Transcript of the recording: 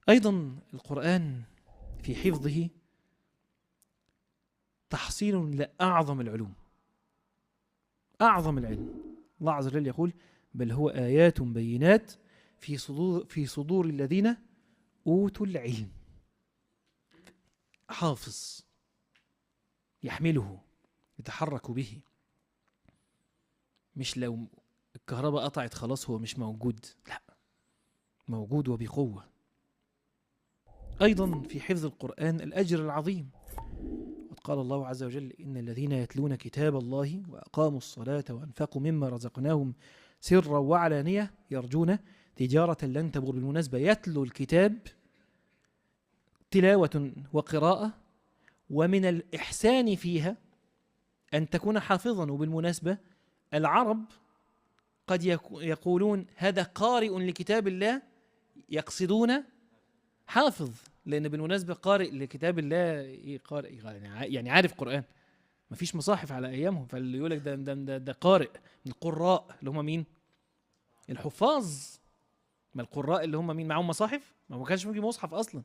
أيضا القرآن في حفظه تحصيل لأعظم العلوم، أعظم العلم. الله عز وجل يقول: بل هو آيات بينات في صدور الذين أوتوا العلم. حافظ يحمله يتحرك به، مش لو الكهرباء قطعت خلاص هو مش موجود، لا، موجود وبقوة. أيضا في حفظ القرآن الأجر العظيم. قال الله عز وجل: إن الذين يتلون كتاب الله وأقاموا الصلاة وأنفقوا مما رزقناهم سرا وعلانية يرجون تجارة لن تبور. بالمناسبة يتلو الكتاب تلاوة وقراءة، ومن الإحسان فيها أن تكون حافظا. وبالمناسبة العرب قد يقولون هذا قارئ لكتاب الله، يقصدون حافظ، لأن بالمناسبة قارئ لكتاب الله إيه؟ قارئ يعني عارف قرآن، مفيش مصاحف على أيامهم، فاللي يقول لك ده قارئ من القراء اللي هم مين؟ الحفاظ. ما القراء اللي هم مين معهم مصاحف؟ ما كانش في مصحف أصلا،